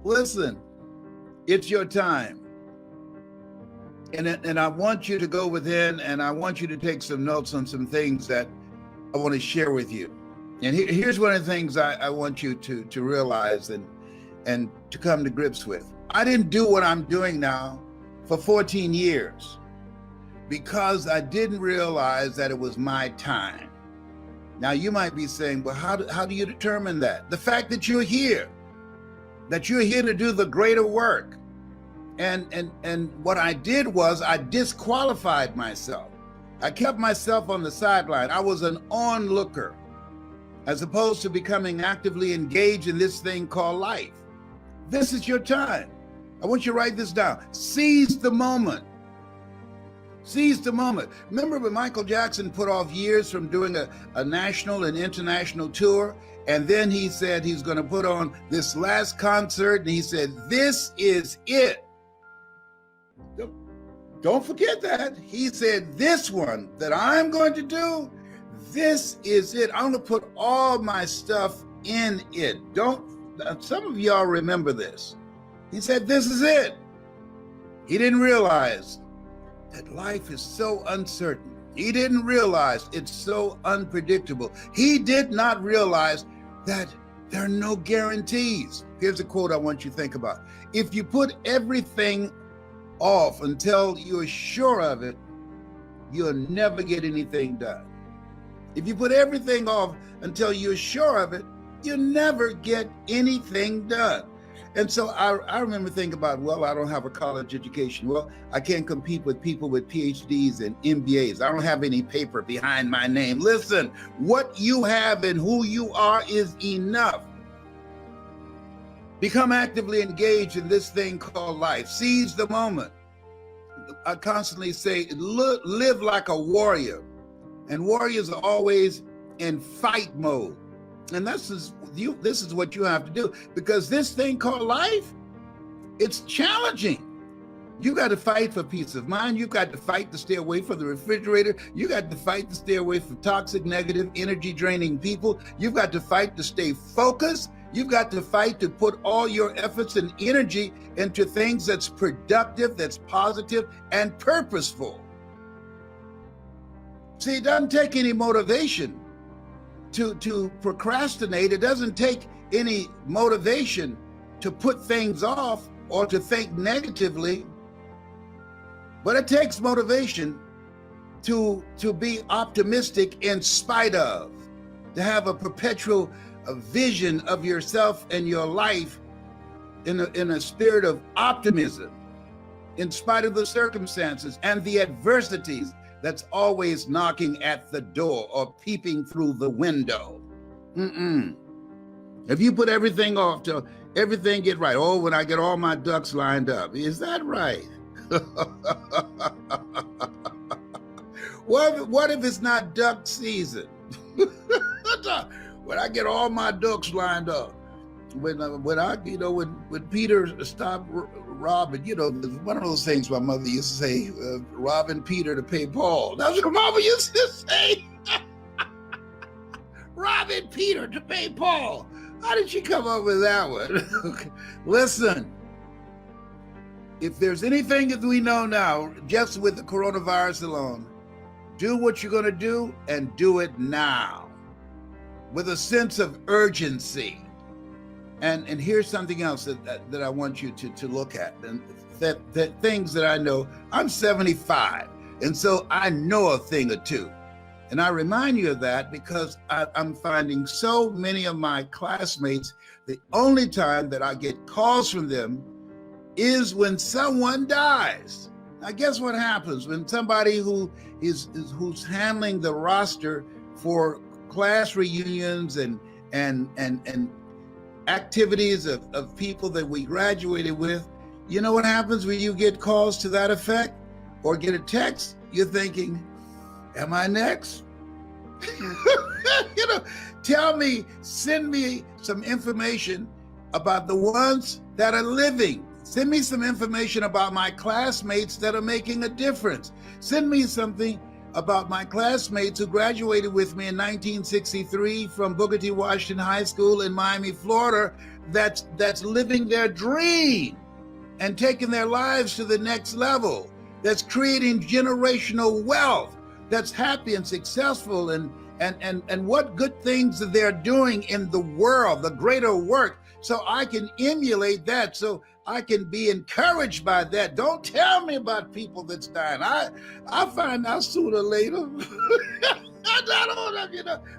Listen, it's your time. And I want you to go within, and I want you to take some notes on some things that I want to share with you. And here's one of the things I want you to realize and to come to grips with. I didn't do what I'm doing now for 14 years because I didn't realize that it was my time. Now you might be saying, well, how do you determine that? The fact that you're here to do the greater work. And what I did was I disqualified myself. I kept myself on the sideline. I was an onlooker as opposed to becoming actively engaged in this thing called life. This is your time. I want you to write this down. Seize the moment. Seize the moment. Remember when Michael Jackson put off years from doing a national and international tour? And then he said he's going to put on this last concert. And he said, this is it. Don't forget that. He said, this one that I'm going to do, this is it. I'm going to put all my stuff in it. Some of y'all remember this. He said, this is it. He didn't realize that life is so uncertain. He didn't realize it's so unpredictable. He did not realize that there are no guarantees. Here's a quote I want you to think about. If you put everything off until you're sure of it, you'll never get anything done. If you put everything off until you're sure of it, you'll never get anything done. And so I remember thinking about, well, I don't have a college education. Well, I can't compete with people with PhDs and MBAs. I don't have any paper behind my name. Listen, what you have and who you are is enough. Become actively engaged in this thing called life. Seize the moment. I constantly say, live like a warrior. And warriors are always in fight mode. And this is what you have to do, because this thing called life, it's challenging. You got to fight for peace of mind. You got to fight to stay away from the refrigerator. You got to fight to stay away from toxic, negative, energy draining people. You've got to fight to stay focused. You've got to fight to put all your efforts and energy into things that's productive, that's positive, and purposeful. See, it doesn't take any motivation to procrastinate. It doesn't take any motivation to put things off or to think negatively, but it takes motivation to be optimistic in spite of, to have a perpetual vision of yourself and your life in a spirit of optimism, in spite of the circumstances and the adversities that's always knocking at the door or peeping through the window. If you put everything off till everything get right, oh, when I get all my ducks lined up, is that right? What if it's not duck season? When I get all my ducks lined up, when Peter stopped robbing, one of those things my mother used to say, robbing Peter to pay Paul. That's what Mama used to say. Robbing Peter to pay Paul. How did she come up with that one? Listen, if there's anything that we know now, just with the coronavirus alone, do what you're going to do and do it now with a sense of urgency. And here's something else that I want you to look at, and that things that I know. I'm 75, and so I know a thing or two. And I remind you of that because I'm finding so many of my classmates, the only time that I get calls from them is when someone dies. Now, guess what happens when somebody who's handling the roster for class reunions and activities of people that we graduated with, you know what happens when you get calls to that effect or get a text? You're thinking, am I next? Send me some information about the ones that are living. Send me some information about my classmates that are making a difference. Send me something about my classmates who graduated with me in 1963 from Booker T. Washington High School in Miami, Florida, that's living their dream and taking their lives to the next level, that's creating generational wealth, that's happy and successful, and what good things they're doing in the world, the greater work. So I can emulate that, so I can be encouraged by that. Don't tell me about people that's dying. I find out sooner or later.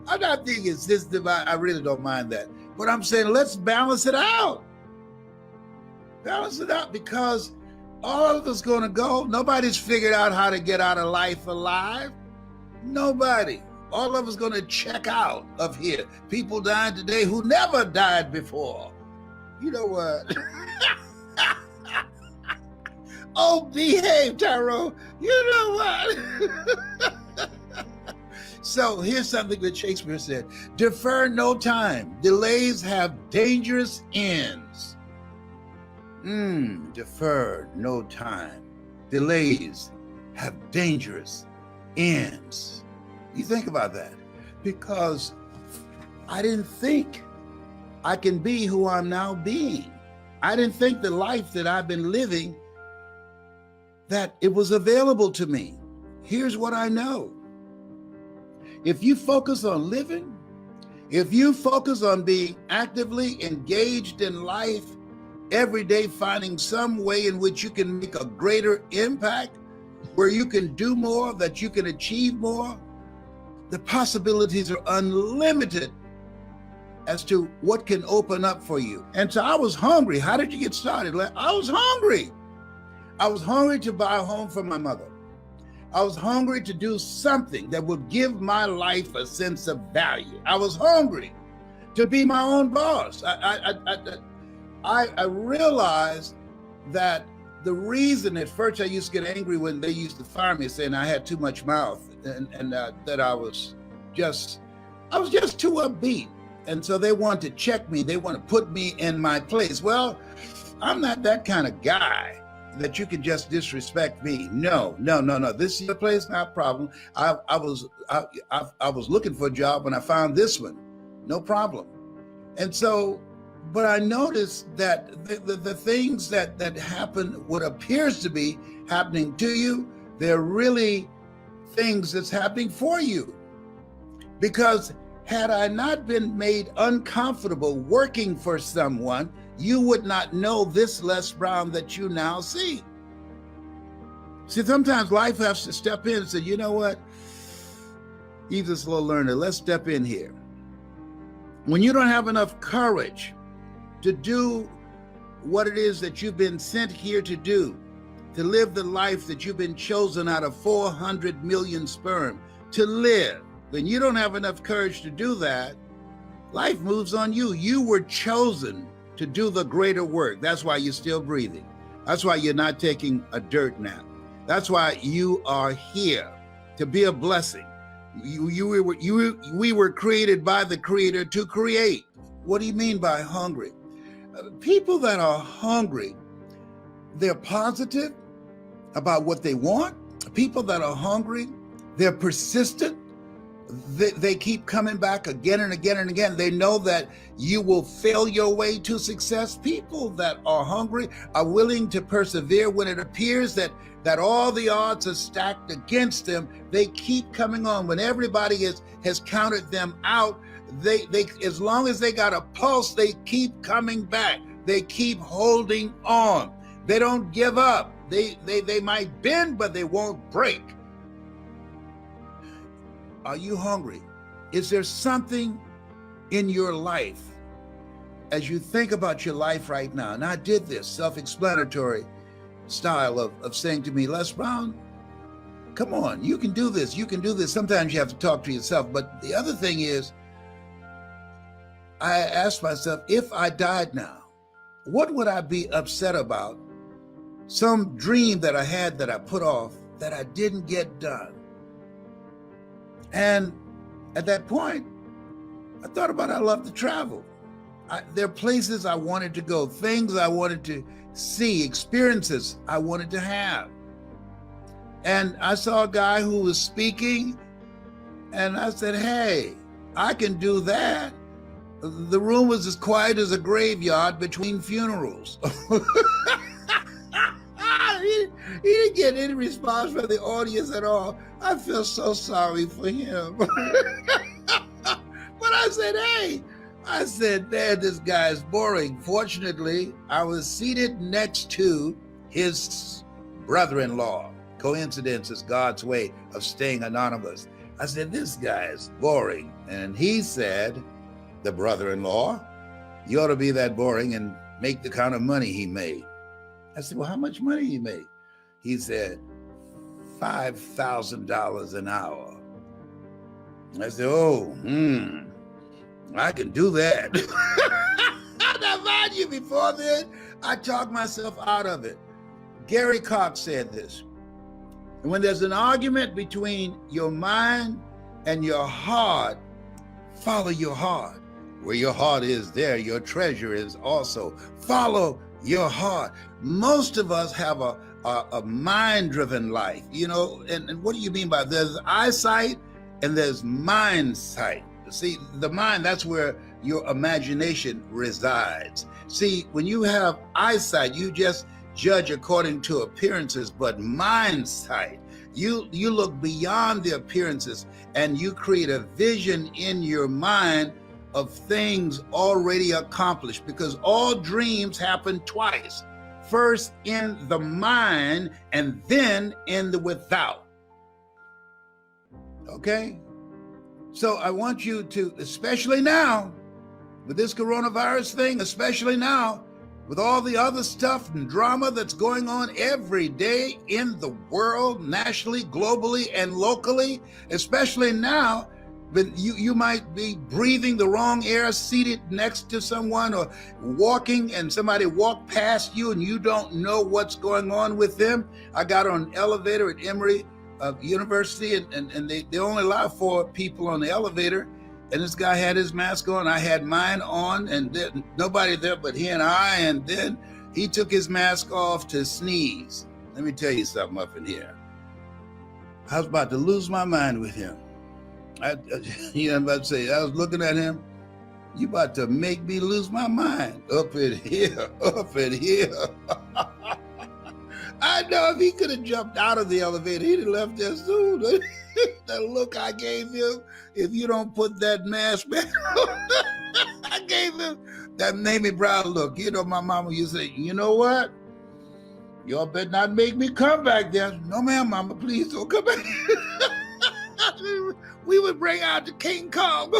I'm not being insistent. I really don't mind that. But I'm saying, let's balance it out. Balance it out, because all of us going to go. Nobody's figured out how to get out of life alive. Nobody. All of us going to check out of here. People dying today who never died before. You know what? Oh, behave, Tyrone. You know what? So here's something that Shakespeare said: defer no time. Delays have dangerous ends. Defer no time. Delays have dangerous ends. You think about that, because I didn't think I can be who I'm now being. I didn't think the life that I've been living, that it was available to me. Here's what I know. If you focus on living, if you focus on being actively engaged in life, every day finding some way in which you can make a greater impact, where you can do more, that you can achieve more, the possibilities are unlimited as to what can open up for you. And so I was hungry. How did you get started? I was hungry. I was hungry to buy a home for my mother. I was hungry to do something that would give my life a sense of value. I was hungry to be my own boss. I realized that the reason at first I used to get angry when they used to fire me, saying I had too much mouth, and that I was just too upbeat. And so they want to check me. They want to put me in my place. Well, I'm not that kind of guy that you can just disrespect me. No. This is your place, not a problem. I was looking for a job when I found this one. No problem. And so, but I noticed that the things that happen, what appears to be happening to you, they're really things that's happening for you. Because had I not been made uncomfortable working for someone, you would not know this Les Brown that you now see. See, sometimes life has to step in and say, you know what? He's a slow learner. Let's step in here. When you don't have enough courage to do what it is that you've been sent here to do, to live the life that you've been chosen out of 400 million sperm to live, when you don't have enough courage to do that, life moves on you. You were chosen to do the greater work. That's why you're still breathing. That's why you're not taking a dirt nap. That's why you are here, to be a blessing. We were created by the Creator to create. What do you mean by hungry? People that are hungry, they're positive about what they want. People that are hungry, they're persistent. They keep coming back again and again and again. They know that you will fail your way to success. People that are hungry are willing to persevere when it appears that all the odds are stacked against them. They keep coming on. When everybody has counted them out, they as long as they got a pulse, they keep coming back. They keep holding on. They don't give up. They might bend, but they won't break. Are you hungry? Is there something in your life, as you think about your life right now? And I did this self-explanatory style of saying to me, Les Brown, come on, you can do this. You can do this. Sometimes you have to talk to yourself. But the other thing is, I asked myself, if I died now, what would I be upset about? Some dream that I had that I put off that I didn't get done. And at that point, I thought about I love to travel. There are places I wanted to go, things I wanted to see, experiences I wanted to have. And I saw a guy who was speaking, and I said, hey, I can do that. The room was as quiet as a graveyard between funerals. He didn't get any response from the audience at all. I feel so sorry for him. But I said, hey, man, this guy is boring. Fortunately, I was seated next to his brother-in-law. Coincidence is God's way of staying anonymous. I said, this guy is boring. And he said, the brother-in-law, you ought to be that boring and make the kind of money he made. I said, well, how much money he made? He said, $5,000 an hour. I said, oh, I can do that. Now, mind you, before then, I talked myself out of it. Gary Cox said this. When there's an argument between your mind and your heart, follow your heart. Where your heart is, there your treasure is also. Follow your heart. Most of us have a mind-driven life, you know, and what do you mean by that? There's eyesight and there's mind sight. See, the mind, that's where your imagination resides. See, when you have eyesight, you just judge according to appearances, but mind sight, you look beyond the appearances and you create a vision in your mind of things already accomplished, because all dreams happen twice. First in the mind and then in the without. Okay? So I want you to, especially now, with this coronavirus thing, especially now, with all the other stuff and drama that's going on every day in the world, nationally, globally, and locally, especially now, but you might be breathing the wrong air seated next to someone, or walking and somebody walked past you and you don't know what's going on with them. I got on an elevator at Emory University and they only allow 4 people on the elevator. And this guy had his mask on, I had mine on, and nobody there but he and I. And then he took his mask off to sneeze. Let me tell you something up in here. I was about to lose my mind with him. I'm about to say, I was looking at him, you about to make me lose my mind up in here. I know if he could have jumped out of the elevator, he'd have left there soon. The look I gave him, if you don't put that mask back on, I gave him that Mamie Brown look. You know, my mama used to say, you know what? Y'all better not make me come back there. No, ma'am, mama, please don't come back. We would bring out the King Kong.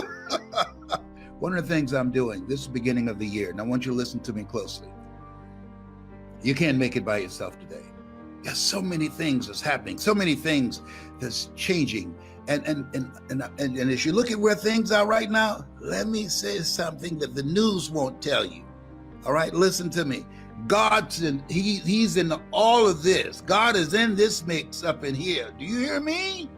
One of the things I'm doing, this is the beginning of the year, and I want you to listen to me closely. You can't make it by yourself today. There's so many things that's happening, so many things that's changing. And as you look at where things are right now, let me say something that the news won't tell you. All right, listen to me. God's in, he's in all of this. God is in this mix up in here. Do you hear me?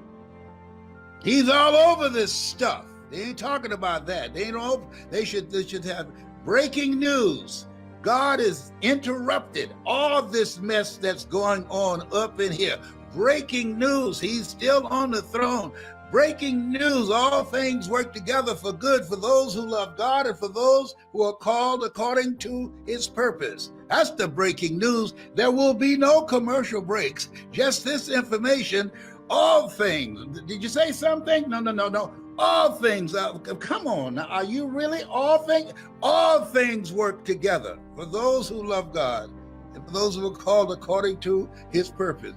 He's all over this stuff. They ain't talking about that. They should have breaking news. God is interrupted all this mess that's going on up in here. Breaking news. He's still on the throne. Breaking news. All things work together for good for those who love God and for those who are called according to his purpose. That's the breaking news. There will be no commercial breaks. Just this information. All things. Did you say something? No. All things. Come on. Now, are you really all things? All things work together for those who love God and for those who are called according to his purpose.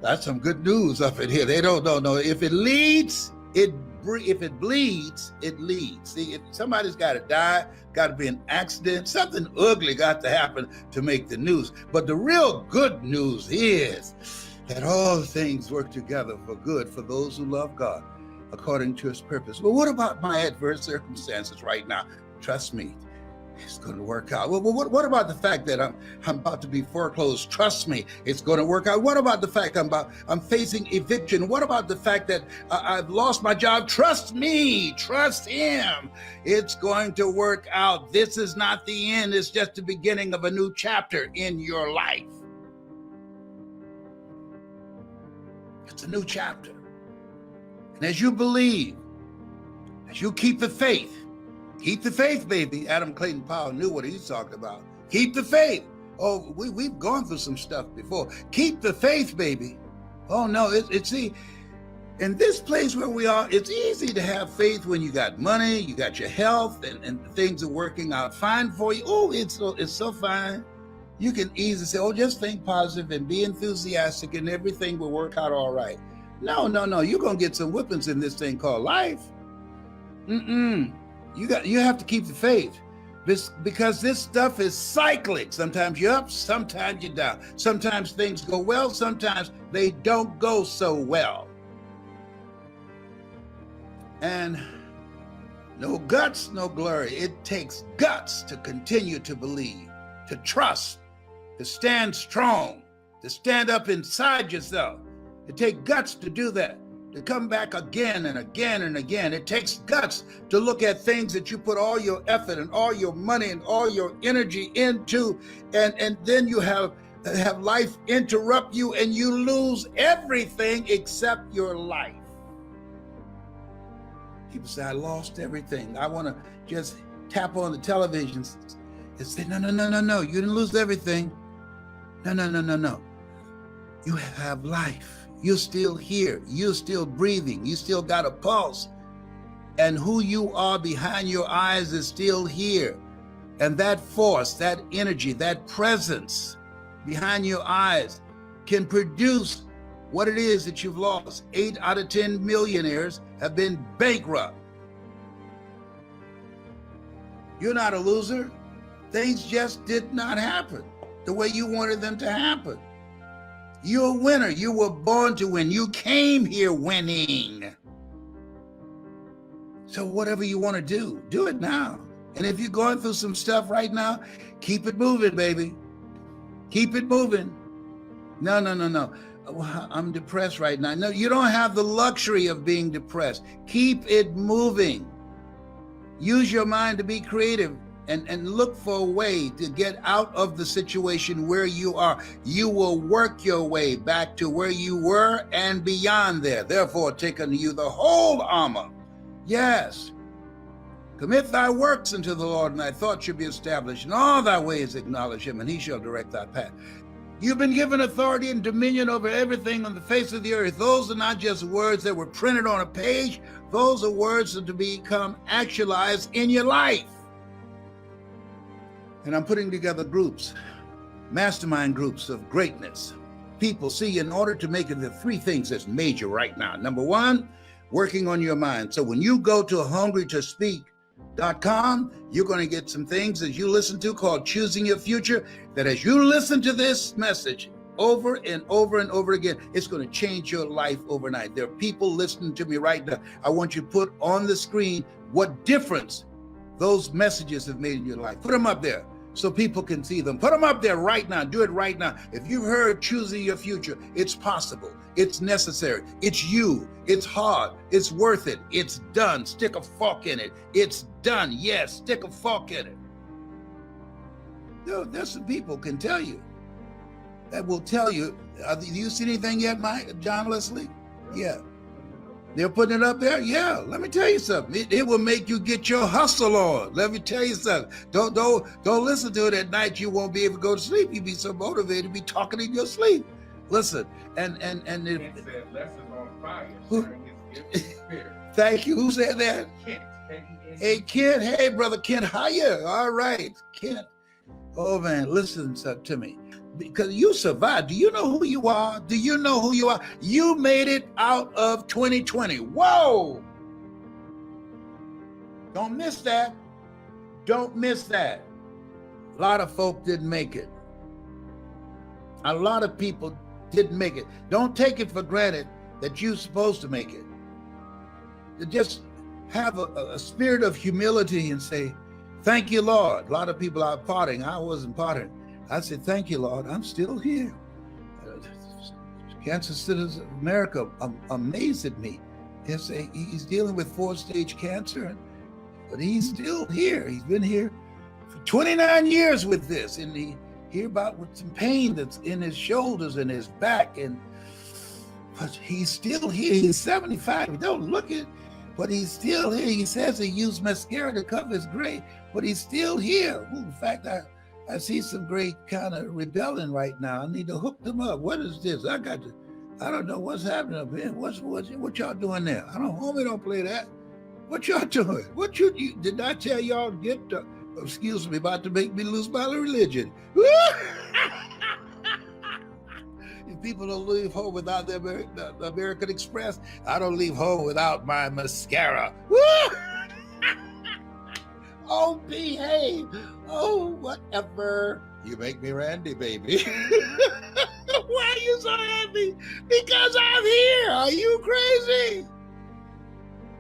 That's some good news up in here. They don't know. If it leads, if it bleeds, it leads. See, if somebody's got to die, got to be an accident, something ugly got to happen to make the news. But the real good news is that all things work together for good for those who love God according to his purpose. But what about my adverse circumstances right now? Trust me, it's going to work out. Well, what about the fact that I'm about to be foreclosed? Trust me, it's going to work out. What about the fact I'm facing eviction? What about the fact that I've lost my job? Trust me, trust him. It's going to work out. This is not the end. It's just the beginning of a new chapter in your life. It's a new chapter. And as you believe As you keep the faith. Keep the faith, baby. Adam Clayton Powell knew what he's talking about. Keep the faith. Oh, we've gone through some stuff before. Keep the faith, baby. Oh, no, see, in this place where we are, it's easy to have faith when you got money, you got your health, and things are working out fine for you. Oh, it's so fine. You can easily say, oh, just think positive and be enthusiastic and everything will work out all right. No. You're going to get some whippings in this thing called life. You have to keep the faith because this stuff is cyclic. Sometimes you're up, sometimes you're down. Sometimes things go well, sometimes they don't go so well. And no guts, no glory. It takes guts to continue to believe, to trust, to stand strong, to stand up inside yourself. It takes guts to do that, to come back again and again and again. It takes guts to look at things that you put all your effort and all your money and all your energy into, and then you have life interrupt you and you lose everything except your life. People say, I lost everything. I want to just tap on the television and say, no. You didn't lose everything. No. You have life. You're still here. You're still breathing. You still got a pulse. And who you are behind your eyes is still here. And that force, that energy, that presence behind your eyes can produce what it is that you've lost. 8 out of 10 millionaires have been bankrupt. You're not a loser. Things just did not happen the way you wanted them to happen. You're a winner. You were born to win. You came here winning. So whatever you want to do it now. And if you're going through some stuff right now, keep it moving, baby. Keep it moving. No. I'm depressed right now. No, you don't have the luxury of being depressed. Keep it moving. Use your mind to be creative and look for a way to get out of the situation where you are. You will work your way back to where you were and beyond there. Therefore, take unto you the whole armor. Yes. Commit thy works unto the Lord, and thy thoughts shall be established. In all thy ways acknowledge him, and he shall direct thy path. You've been given authority and dominion over everything on the face of the earth. Those are not just words that were printed on a page. Those are words that are to become actualized in your life. And I'm putting together groups, mastermind groups of greatness. People, see, in order to make it, the 3 things that's major right now. Number 1, working on your mind. So when you go to hungrytospeak.com, you're going to get some things that you listen to called Choosing Your Future, that as you listen to this message over and over and over again, it's going to change your life overnight. There are people listening to me right now. I want you to put on the screen what difference those messages have made in your life. Put them up there so people can see them. Put them up there right now. Do it right now. If you've heard Choosing Your Future, it's possible. It's necessary. It's you. It's hard. It's worth it. It's done. Stick a fork in it. It's done. Yes, stick a fork in it. There's some people can tell you, that will tell you. Do you see anything yet, John Leslie? Yeah. They're putting it up there? Yeah. Let me tell you something. It will make you get your hustle on. Let me tell you something. Don't listen to it at night. You won't be able to go to sleep. You'll be so motivated to be talking in your sleep. Listen, and it said lessons on fire. Thank you. Who said that? Kent. Hey, Kent. Hey, brother Kent. Hiya. All right, Kent. Oh man, listen to me. Because you survived. Do you know who you are? Do you know who you are? You made it out of 2020. Whoa! Don't miss that. Don't miss that. A lot of folk didn't make it. A lot of people didn't make it. Don't take it for granted that you're supposed to make it. Just have a spirit of humility and say, thank you, Lord. A lot of people are partying. I wasn't partying. I said, thank you, Lord. I'm still here. Cancer Citizens of America amazed at me. He's dealing with 4-stage cancer, but he's still here. He's been here for 29 years with this, and he hear about with some pain that's in his shoulders and his back, but he's still here. He's 75. Don't look at. but he's still here. He says he used mascara to cover his gray, but he's still here. Ooh, in fact, I see some gray kind of rebelling right now. I need to hook them up. What is this? I don't know what's happening up here. What y'all doing there? Homie don't play that. What y'all doing? You did I tell y'all excuse me, about to make me lose my religion? If people don't leave home without the American Express, I don't leave home without my mascara. Oh, behave. Oh, whatever. You make me Randy, baby. Why are you so happy? Because I'm here. Are you crazy?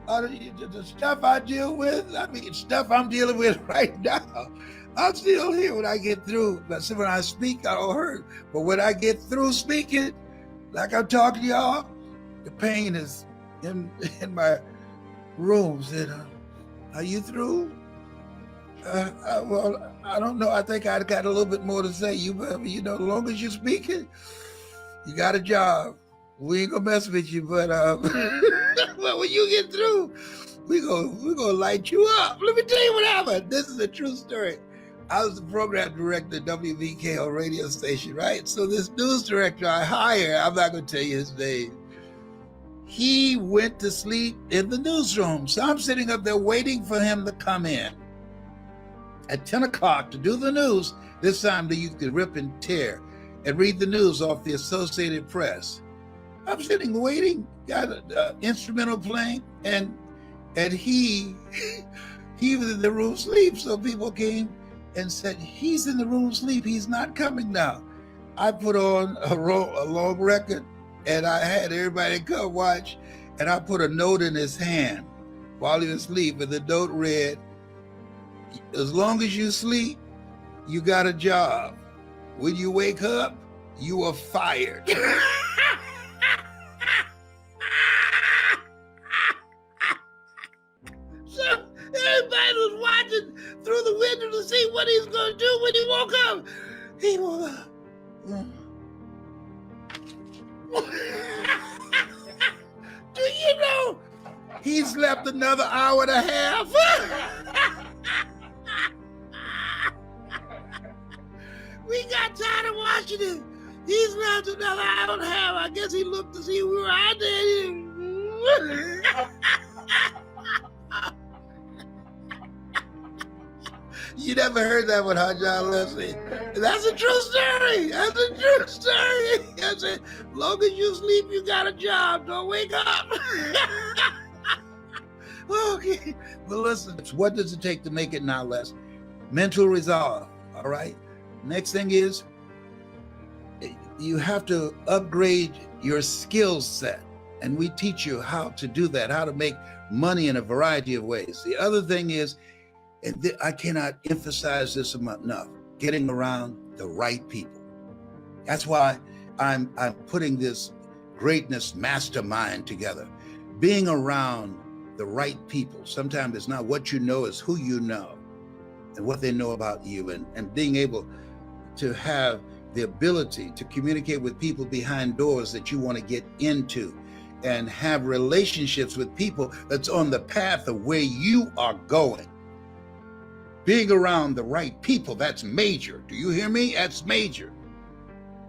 The stuff I deal with, stuff I'm dealing with right now, I'm still here when I get through. But when I speak, I don't hurt. But when I get through speaking, like I'm talking to y'all, the pain is in my rooms. Are you through? Well, I don't know. I think I got a little bit more to say. As long as you're speaking, you got a job. We ain't gonna mess with you, but well, when you get through, we're gonna light you up. Let me tell you what happened. This is a true story. I was the program director at WVKO radio station, right? So this news director I hired, I'm not gonna tell you his name, he went to sleep in the newsroom. So I'm sitting up there waiting for him to come in at 10 o'clock to do the news. This time you could rip and tear and read the news off the Associated Press. I'm sitting waiting, got an instrumental playing, and he was in the room asleep. So people came and said, he's in the room asleep, he's not coming now. I put on a long record, and I had everybody come watch, and I put a note in his hand while he was asleep, and the note read, as long as you sleep, you got a job. When you wake up, you are fired. So everybody was watching through the window to see what he's going to do when he woke up. He woke up. Do you know he slept another hour and a half? We got tired of watching him. He slept another hour and a half. I guess he looked to see we were out there. You never heard that one, huh, John Leslie? That's a true story. That's a true story. I said, as long as you sleep, you got a job. Don't wake up. Okay. But listen, what does it take to make it now, Les? Mental resolve, all right? Next thing is, you have to upgrade your skill set. And we teach you how to do that, how to make money in a variety of ways. The other thing is, and I cannot emphasize this enough, getting around the right people. That's why I'm putting this greatness mastermind together. Being around the right people. Sometimes it's not what you know, it's who you know and what they know about you, and being able to have the ability to communicate with people behind doors that you want to get into, and have relationships with people that's on the path of where you are going. Being around the right people, that's major. Do you hear me? That's major.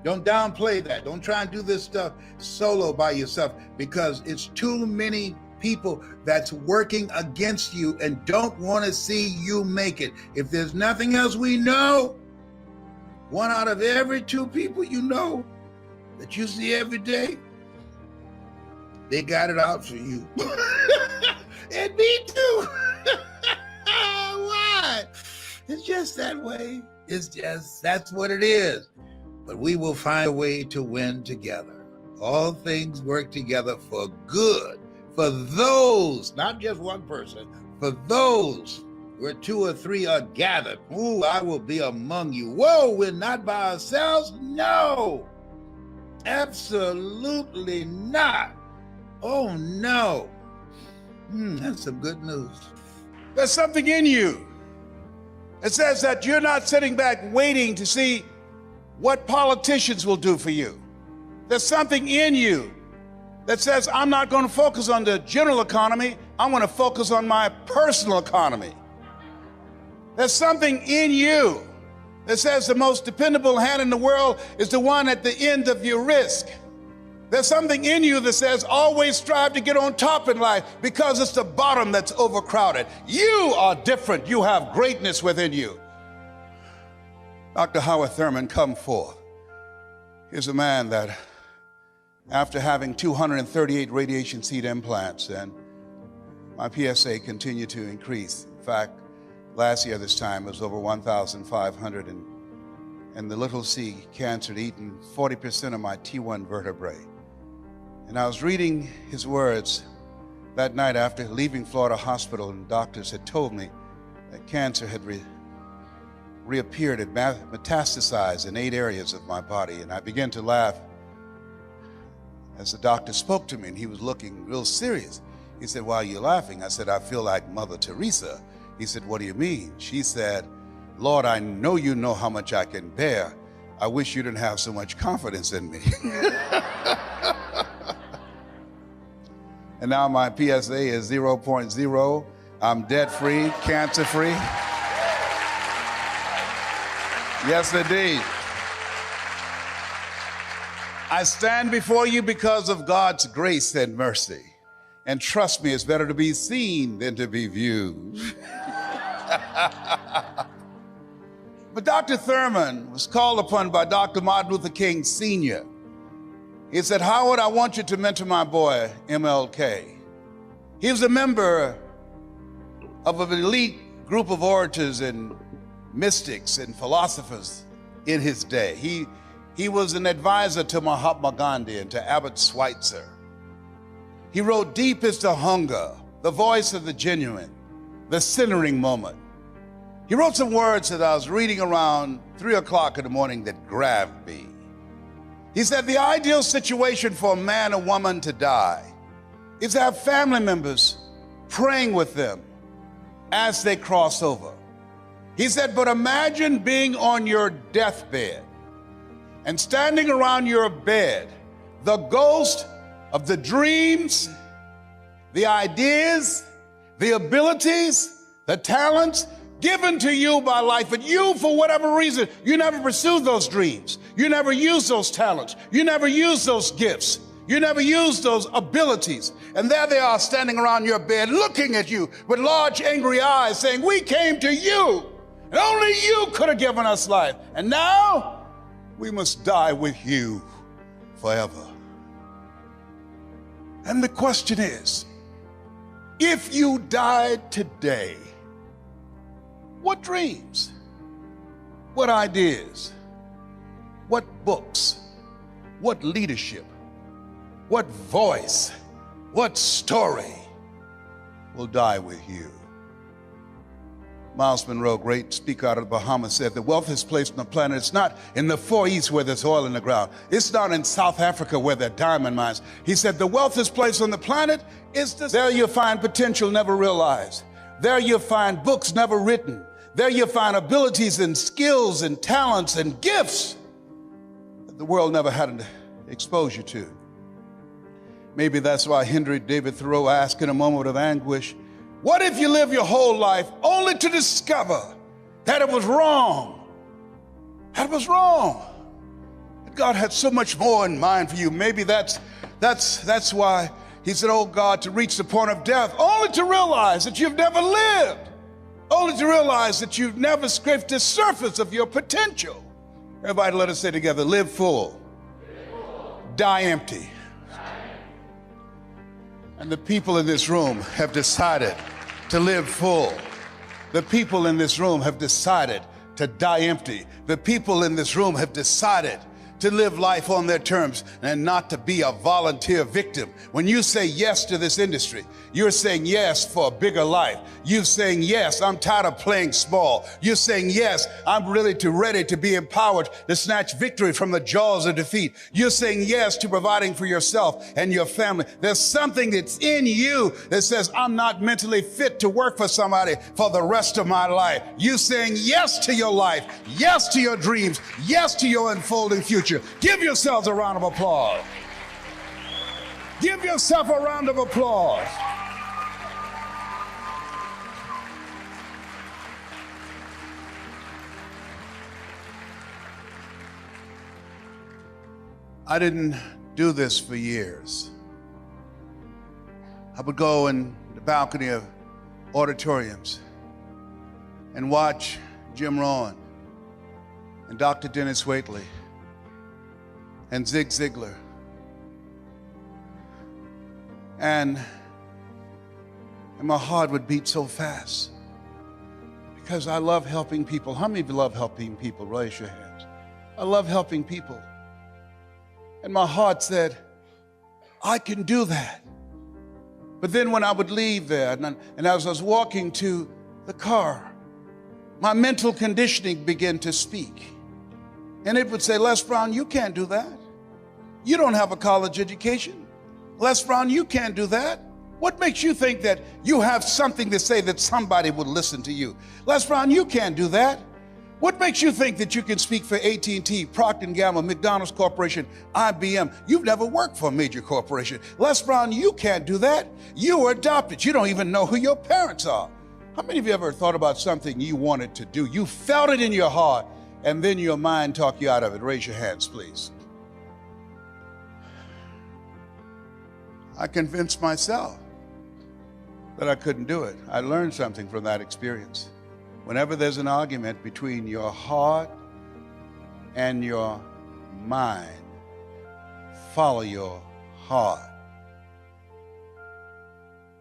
Don't downplay that. Don't try and do this stuff solo by yourself, because it's too many people that's working against you and don't want to see you make it. If there's nothing else we know, 1 out of every 2 people you know that you see every day, they got it out for you. And me too. Why? It's just that way. That's what it is. But we will find a way to win together. All things work together for good, for those, not just one person, for those where 2 or 3 are gathered. Ooh, I will be among you. Whoa, we're not by ourselves? No, absolutely not. Oh no. That's some good news. There's something in you. It says that you're not sitting back waiting to see what politicians will do for you. There's something in you that says, I'm not going to focus on the general economy. I want to focus on my personal economy. There's something in you that says the most dependable hand in the world is the one at the end of your risk. There's something in you that says always strive to get on top in life because it's the bottom that's overcrowded. You are different. You have greatness within you. Dr. Howard Thurman, come forth. Here's a man that, after having 238 radiation seed implants, and my PSA continued to increase. In fact, last year this time it was over 1,500, and the little c cancer had eaten 40% of my T1 vertebrae. And I was reading his words that night after leaving Florida Hospital, and doctors had told me that cancer had reappeared, had metastasized in 8 areas of my body. And I began to laugh as the doctor spoke to me, and he was looking real serious. He said, "Why are you laughing?" I said, "I feel like Mother Teresa." He said, "What do you mean?" She said, "Lord, I know you know how much I can bear. I wish you didn't have so much confidence in me." And now my PSA is 0.0. I'm debt-free, cancer-free. Yes, indeed. I stand before you because of God's grace and mercy. And trust me, it's better to be seen than to be viewed. But Dr. Thurman was called upon by Dr. Martin Luther King Sr. He said, "Howard, I want you to mentor my boy, MLK." He was a member of an elite group of orators and mystics and philosophers in his day. He was an advisor to Mahatma Gandhi and to Albert Schweitzer. He wrote, "Deep is the hunger, the voice of the genuine, the centering moment." He wrote some words that I was reading around 3 o'clock in the morning that grabbed me. He said, "The ideal situation for a man or woman to die is to have family members praying with them as they cross over." He said, "But imagine being on your deathbed and standing around your bed, the ghost of the dreams, the ideas, the abilities, the talents given to you by life, but you, for whatever reason, you never pursued those dreams. You never used those talents. You never used those gifts. You never used those abilities. And there they are standing around your bed looking at you with large angry eyes saying, 'We came to you, and only you could have given us life. And now we must die with you forever.' And the question is, if you died today, what dreams, what ideas, what books, what leadership, what voice, what story will die with you?" Miles Monroe, great speaker out of the Bahamas, said, "The wealthiest place on the planet, it's not in the Far East where there's oil in the ground. It's not in South Africa where there are diamond mines." He said, "The wealthiest place on the planet is there you'll find potential never realized. There you'll find books never written. There you'll find abilities and skills and talents and gifts that the world never had exposure to." Maybe that's why Henry David Thoreau asked in a moment of anguish, "What if you live your whole life only to discover that it was wrong? That it was wrong. That God had so much more in mind for you." Maybe that's why he said, "Oh God, to reach the point of death, only to realize that you've never lived, only to realize that you've never scraped the surface of your potential." Everybody, let us say together, live full, die empty. And the people in this room have decided to live full. The people in this room have decided to die empty. The people in this room have decided to live life on their terms and not to be a volunteer victim. When you say yes to this industry, you're saying yes for a bigger life. You're saying yes, I'm tired of playing small. You're saying yes, I'm ready to be empowered to snatch victory from the jaws of defeat. You're saying yes to providing for yourself and your family. There's something that's in you that says, I'm not mentally fit to work for somebody for the rest of my life. You're saying yes to your life, yes to your dreams, yes to your unfolding future. Give yourselves a round of applause. Give yourself a round of applause. I didn't do this for years. I would go in the balcony of auditoriums and watch Jim Rohn and Dr. Dennis Waitley and Zig Ziglar. And my heart would beat so fast because I love helping people. How many of you love helping people? Raise your hands. I love helping people. And my heart said, I can do that. But then when I would leave there and as I was walking to the car, my mental conditioning began to speak. And it would say, Les Brown, you can't do that. You don't have a college education. Les Brown, you can't do that. What makes you think that you have something to say that somebody would listen to you? Les Brown, you can't do that. What makes you think that you can speak for AT&T, Procter & Gamble, McDonald's Corporation, IBM? You've never worked for a major corporation. Les Brown, you can't do that. You were adopted. You don't even know who your parents are. How many of you ever thought about something you wanted to do? You felt it in your heart, and then your mind talked you out of it. Raise your hands, please. I convinced myself that I couldn't do it. I learned something from that experience. Whenever there's an argument between your heart and your mind, follow your heart.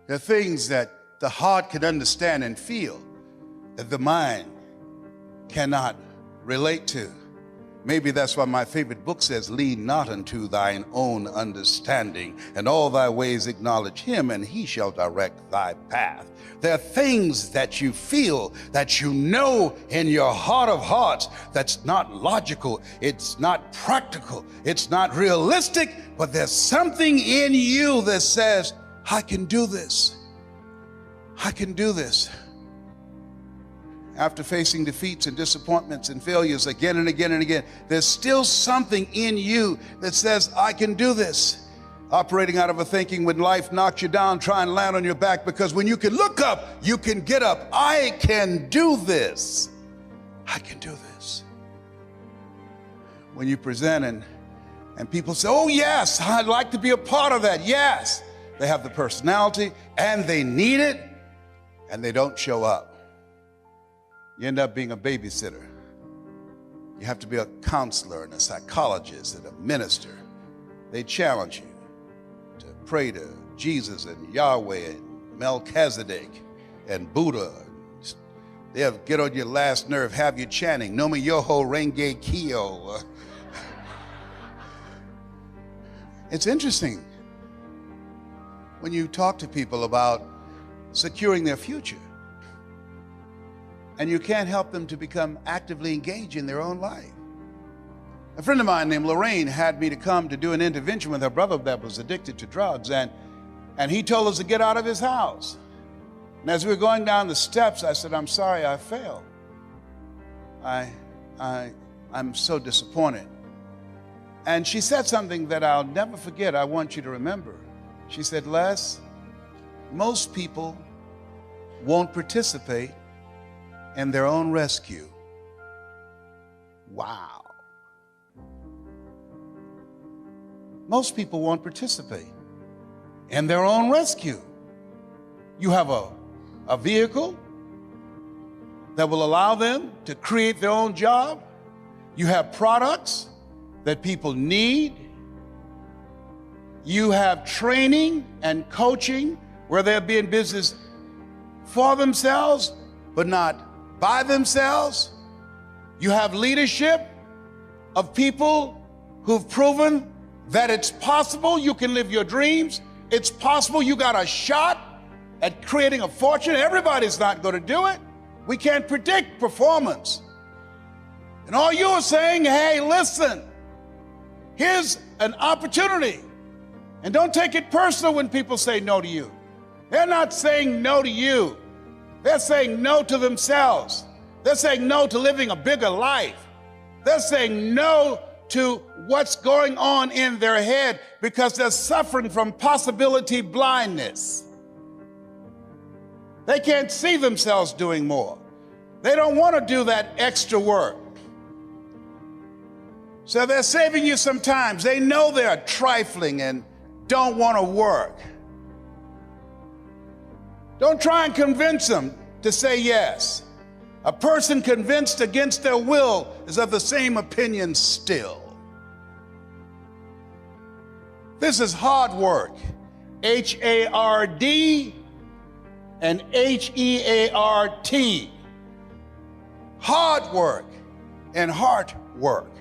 There are things that the heart can understand and feel that the mind cannot relate to. Maybe that's why my favorite book says, lean not unto thine own understanding, and all thy ways acknowledge him, and he shall direct thy path. There are things that you feel, that you know in your heart of hearts, that's not logical, it's not practical, it's not realistic, but there's something in you that says, I can do this. I can do this. After facing defeats and disappointments and failures again and again and again, there's still something in you that says, I can do this. Operating out of a thinking when life knocks you down, try and land on your back, because when you can look up, you can get up. I can do this. I can do this. When you present and people say, oh yes, I'd like to be a part of that. Yes, they have the personality and they need it, and they don't show up. You end up being a babysitter. You have to be a counselor and a psychologist and a minister. They challenge you to pray to Jesus and Yahweh and Melchizedek and Buddha. They'll get on your last nerve, have you chanting, Nomi Yoho Renge Kyo. It's interesting when you talk to people about securing their future, and you can't help them to become actively engaged in their own life. A friend of mine named Lorraine had me to come to do an intervention with her brother that was addicted to drugs, and he told us to get out of his house. And as we were going down the steps, I said, I'm sorry I failed. I'm so disappointed. And she said something that I'll never forget. I want you to remember. She said, Les, most people won't participate in their own rescue. Wow. Most people won't participate in their own rescue. You have a vehicle that will allow them to create their own job. You have products that people need. You have training and coaching where they'll be in business for themselves, but not by themselves. You have leadership of people who've proven that it's possible you can live your dreams. It's possible you got a shot at creating a fortune. Everybody's not going to do it. We can't predict performance. And all you are saying, hey, listen, here's an opportunity. And don't take it personal when people say no to you. They're not saying no to you. They're saying no to themselves. They're saying no to living a bigger life. They're saying no to what's going on in their head because they're suffering from possibility blindness. They can't see themselves doing more. They don't want to do that extra work. So they're saving you some time. They know they're trifling and don't want to work. Don't try and convince them to say yes. A person convinced against their will is of the same opinion still. This is hard work. H-A-R-D and H-E-A-R-T. Hard work and heart work.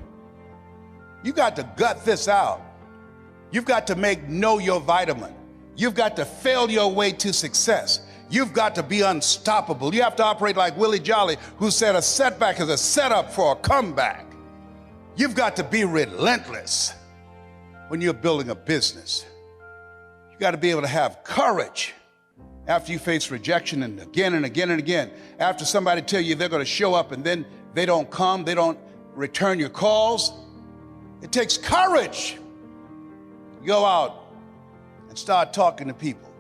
You got to gut this out. You've got to know your vitamin. You've got to fail your way to success. You've got to be unstoppable. You have to operate like Willie Jolly, who said a setback is a setup for a comeback. You've got to be relentless when you're building a business. You got to be able to have courage after you face rejection and again and again and again. After somebody tell you they're going to show up and then they don't come, they don't return your calls. It takes courage to go out and start talking to people.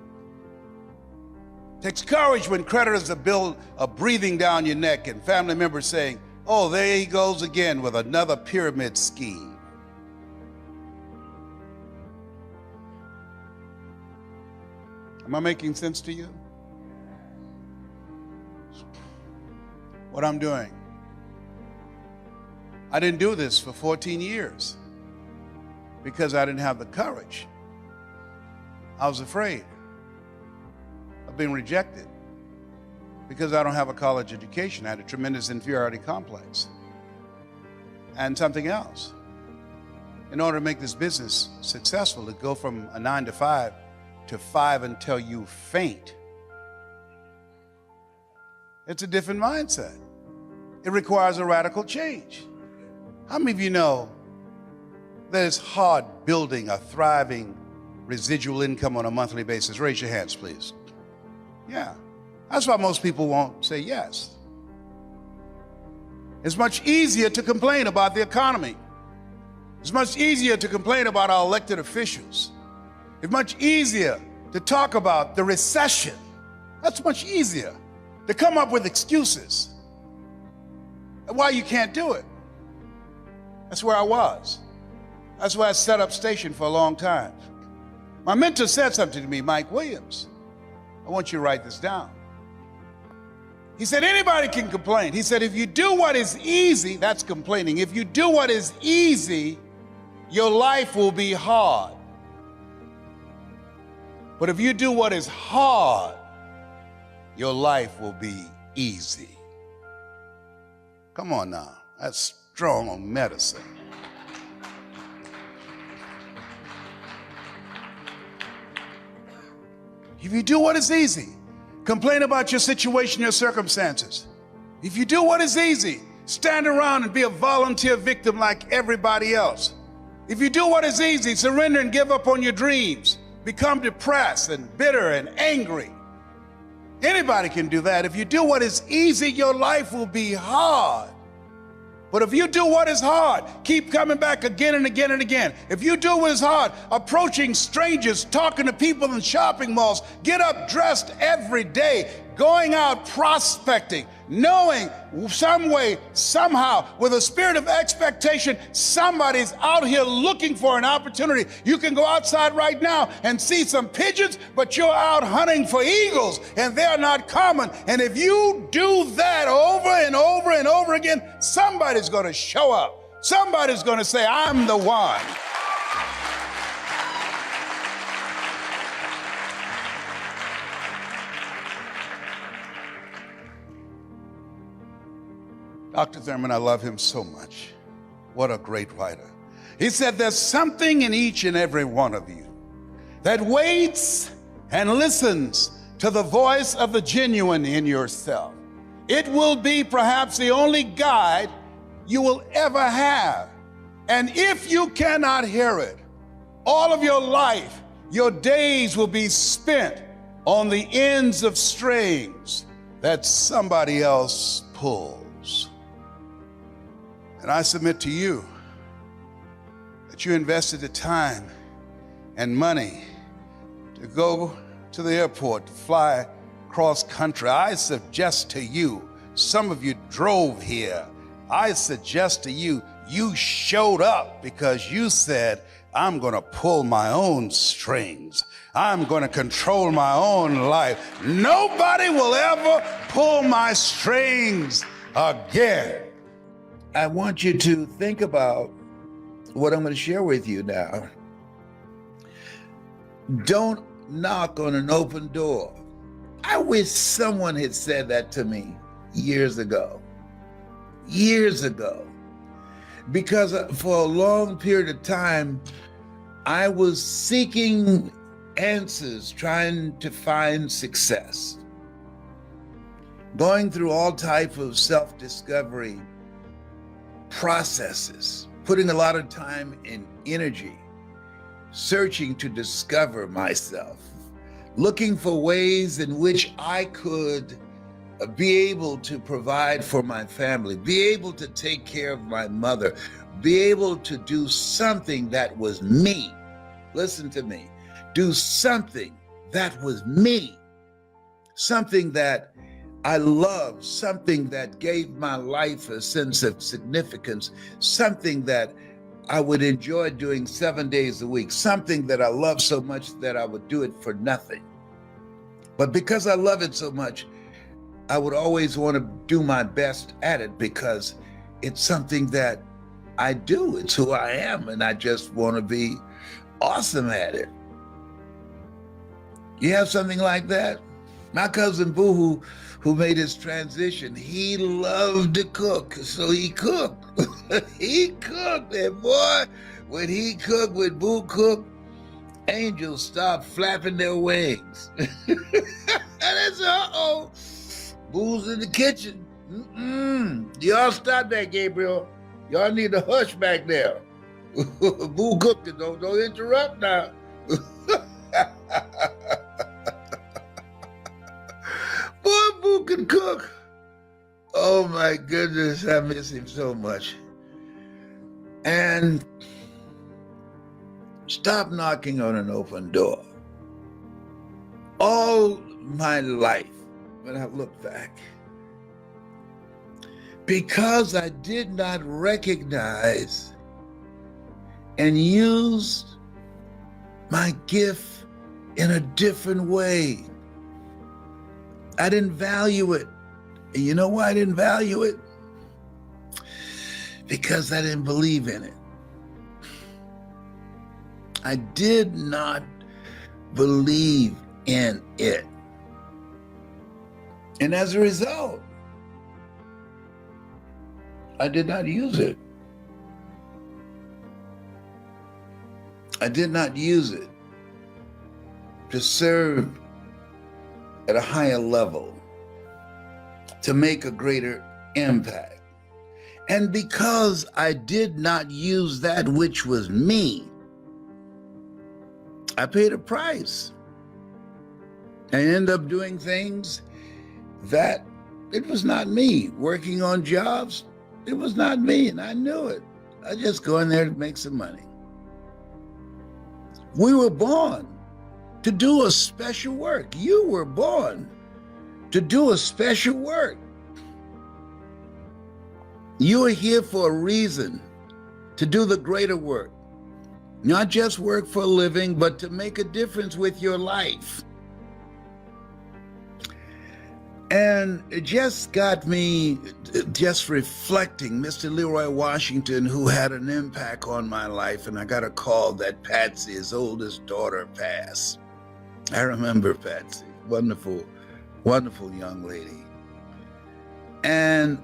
It takes courage when creditors are breathing down your neck and family members saying, oh, there he goes again with another pyramid scheme. Am I making sense to you? What I'm doing. I didn't do this for 14 years because I didn't have the courage. I was afraid of being rejected because I don't have a college education. I had a tremendous inferiority complex. And something else. In order to make this business successful, to go from a 9 to 5 to 5 until you faint, it's a different mindset. It requires a radical change. How many of you know that it's hard building a thriving residual income on a monthly basis? Raise your hands, please. Yeah, that's why most people won't say yes. It's much easier to complain about the economy. It's much easier to complain about our elected officials. It's much easier to talk about the recession. That's much easier to come up with excuses why you can't do it. That's where I was. That's where I set up station for a long time. My mentor said something to me, Mike Williams. I want you to write this down. He said, anybody can complain. He said, if you do what is easy, that's complaining. If you do what is easy, your life will be hard. But if you do what is hard, your life will be easy. Come on now, that's strong medicine. If you do what is easy, complain about your situation, your circumstances. If you do what is easy, stand around and be a volunteer victim like everybody else. If you do what is easy, surrender and give up on your dreams, become depressed and bitter and angry. Anybody can do that. If you do what is easy, your life will be hard. But if you do what is hard, keep coming back again and again and again. If you do what is hard, approaching strangers, talking to people in shopping malls, get up dressed every day, going out prospecting, knowing some way, somehow, with a spirit of expectation, somebody's out here looking for an opportunity. You can go outside right now and see some pigeons, but you're out hunting for eagles, and they're not common. And if you do that over and over and over again, somebody's going to show up. Somebody's going to say, I'm the one. Dr. Thurman, I love him so much. What a great writer. He said, there's something in each and every one of you that waits and listens to the voice of the genuine in yourself. It will be perhaps the only guide you will ever have. And if you cannot hear it, all of your life, your days will be spent on the ends of strings that somebody else pulls. And I submit to you that you invested the time and money to go to the airport, to fly cross country. I suggest to you, some of you drove here. I suggest to you, You showed up because you said, I'm going to pull my own strings. I'm going to control my own life. Nobody will ever pull my strings again. I want you to think about what I'm going to share with you now. Don't knock on an open door. I wish someone had said that to me years ago. Years ago. Because for a long period of time, I was seeking answers, trying to find success, going through all type of self-discovery processes, putting a lot of time and energy, searching to discover myself, looking for ways in which I could be able to provide for my family, be able to take care of my mother, be able to do something that was me. Listen to me. Do something that was me. Something that I loved, something that gave my life a sense of significance, something that I would enjoy doing 7 days a week, something that I love so much that I would do it for nothing. But because I love it so much, I would always want to do my best at it because it's something that I do. It's who I am, and I just want to be awesome at it. You have something like that? My cousin Boo, who made his transition, he loved to cook, so he cooked. He cooked, and boy, when he cooked, when Boo cooked, angels stopped flapping their wings. And I said, uh-oh. Boo's in the kitchen. Y'all stop that, Gabriel. Y'all need to hush back there. Boo cooked it. Don't interrupt now. Boy, Boo can cook. Oh my goodness, I miss him so much. And stop knocking on an open door. All my life, when I look back, because I did not recognize and use my gift in a different way. I didn't value it. And you know why I didn't value it? Because I didn't believe in it. I did not believe in it. And as a result, I did not use it. I did not use it to serve at a higher level, to make a greater impact. And because I did not use that which was me, I paid a price. I ended up doing things that it was not me. Working on jobs, it was not me, and I knew it. I just go in there to make some money. We were born to do a special work. You were born to do a special work. You are here for a reason, to do the greater work. Not just work for a living, but to make a difference with your life. And it just got me just reflecting, Mr. Leroy Washington, who had an impact on my life, and I got a call that Patsy, his oldest daughter, passed. I remember Patsy, wonderful, wonderful young lady. And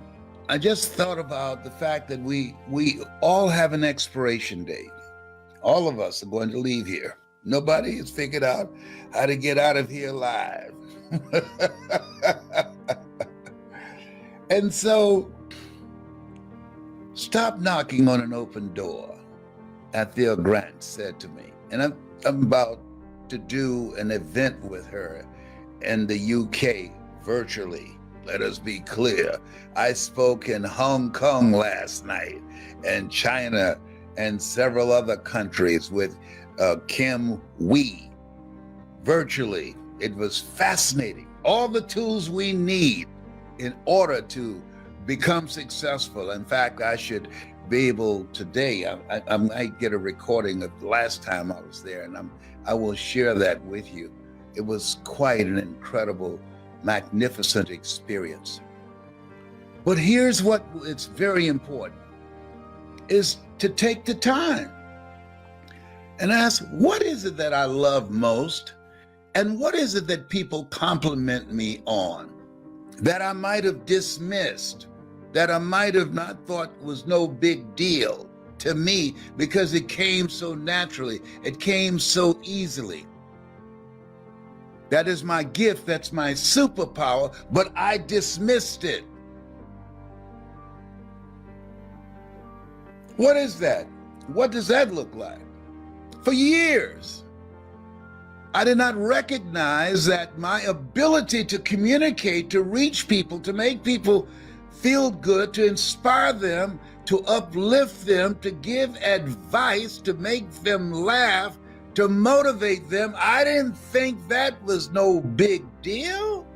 I just thought about the fact that we all have an expiration date. All of us are going to leave here. Nobody has figured out how to get out of here alive. And so, stop knocking on an open door, Athea Grant said to me. And I'm about to do an event with her in the UK virtually. Let us be clear. I spoke in Hong Kong last night, and China, and several other countries with Kim Wee virtually. It was fascinating. All the tools we need in order to become successful. In fact, I should be able today, I might get a recording of the last time I was there, and I will share that with you. It was quite an incredible, magnificent experience. But here's what it's very important, is to take the time and ask, what is it that I love most? And what is it that people compliment me on that I might have dismissed, that I might have not thought was no big deal to me because it came so naturally, it came so easily? That is my gift, that's my superpower, but I dismissed it. What is that? What does that look like? For years, I did not recognize that my ability to communicate, to reach people, to make people feel good, to inspire them, to uplift them, to give advice, to make them laugh, to motivate them, I didn't think that was no big deal.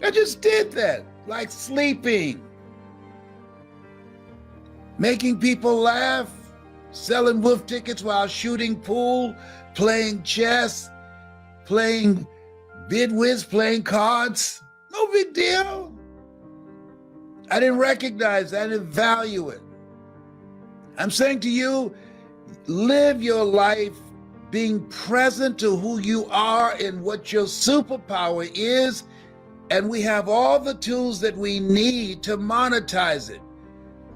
I just did that, like sleeping, making people laugh, selling wolf tickets while shooting pool, playing chess, playing bid whist, playing cards. No big deal. I didn't recognize that, I didn't value it. I'm saying to you, live your life being present to who you are and what your superpower is, and we have all the tools that we need to monetize it,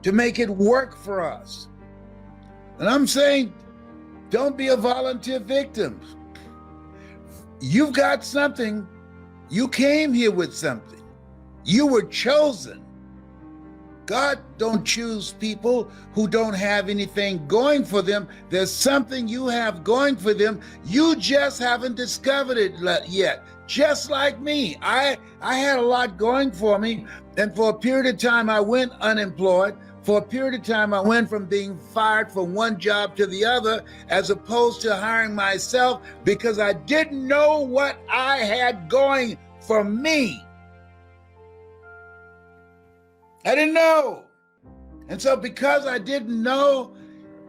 to make it work for us. And I'm saying, don't be a volunteer victim. You've got something. You came here with something. You were chosen. God don't choose people who don't have anything going for them. There's something you have going for them. You just haven't discovered it yet. Just like me, I had a lot going for me. And for a period of time, I went unemployed. For a period of time, I went from being fired from one job to the other, as opposed to hiring myself, because I didn't know what I had going for me. I didn't know. And so because I didn't know,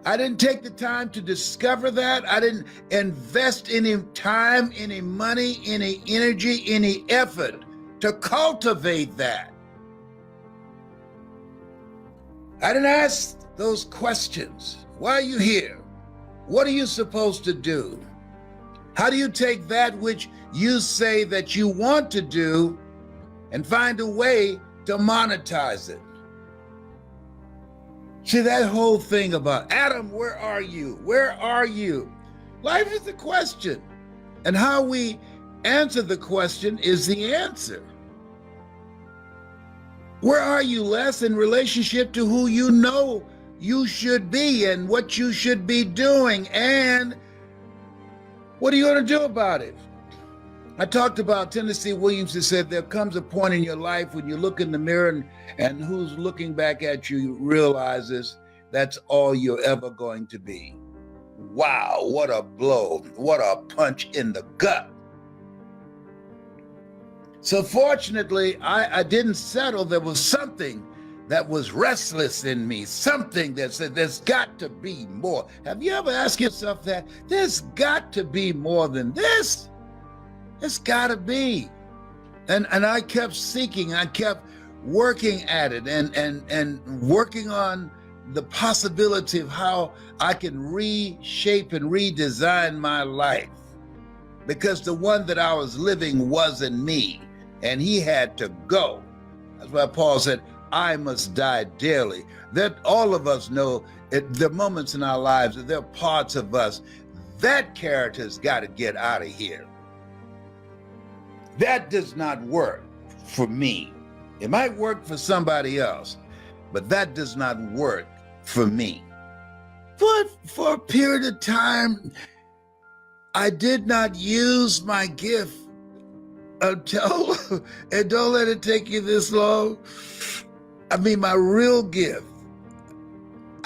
I didn't take the time to discover that. I didn't invest any time, any money, any energy, any effort to cultivate that. I didn't ask those questions. Why are you here? What are you supposed to do? How do you take that which you say that you want to do and find a way to monetize it? See, that whole thing about, Adam, where are you? Where are you? Life is a question. And how we answer the question is the answer. Where are you, Les, in relationship to who you know you should be and what you should be doing? And what are you going to do about it? I talked about Tennessee Williams, who said there comes a point in your life when you look in the mirror and who's looking back at you realizes that's all you're ever going to be. Wow, what a blow, what a punch in the gut. So fortunately, I didn't settle. There was something that was restless in me, something that said, there's got to be more. Have you ever asked yourself that? There's got to be more than this. It's got to be. And I kept seeking, I kept working at it and working on the possibility of how I can reshape and redesign my life. Because the one that I was living wasn't me, and he had to go. That's why Paul said, I must die daily. That all of us know at the moments in our lives that there are parts of us, that character's got to get out of here. That does not work for me. It might work for somebody else, but that does not work for me. But for a period of time, I did not use my gift until, and don't let it take you this long, I mean, my real gift.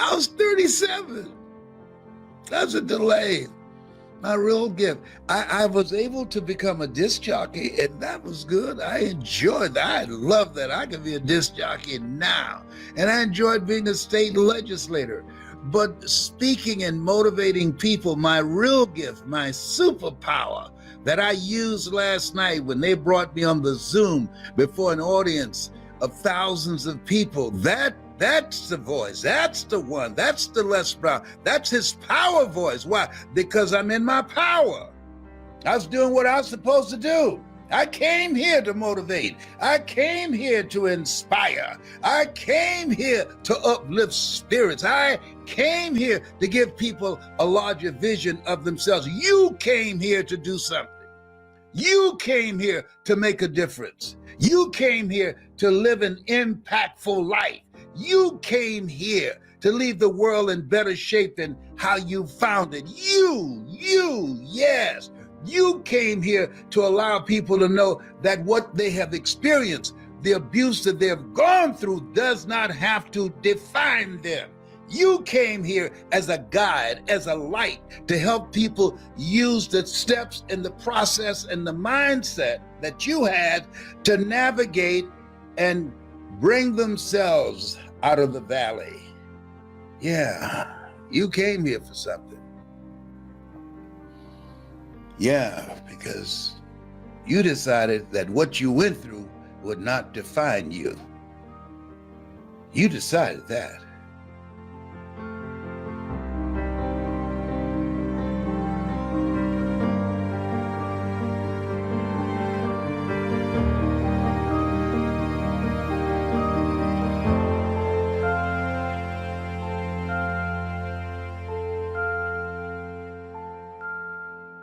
I was 37. That's a delay. My real gift. I was able to become a disc jockey, and that was good. I enjoyed that. I love that. I can be a disc jockey now. And I enjoyed being a state legislator. But speaking and motivating people, my real gift, my superpower that I used last night when they brought me on the Zoom before an audience of thousands of people, that's the voice. That's the one. That's the Les Brown. That's his power voice. Why? Because I'm in my power. I was doing what I was supposed to do. I came here to motivate. I came here to inspire. I came here to uplift spirits. I came here to give people a larger vision of themselves. You came here to do something. You came here to make a difference. You came here to live an impactful life. You came here to leave the world in better shape than how you found it. Yes. You came here to allow people to know that what they have experienced, the abuse that they've gone through, does not have to define them. You came here as a guide, as a light, to help people use the steps and the process and the mindset that you had to navigate and bring themselves out of the valley. Yeah, you came here for something. Yeah, because you decided that what you went through would not define you. You decided that.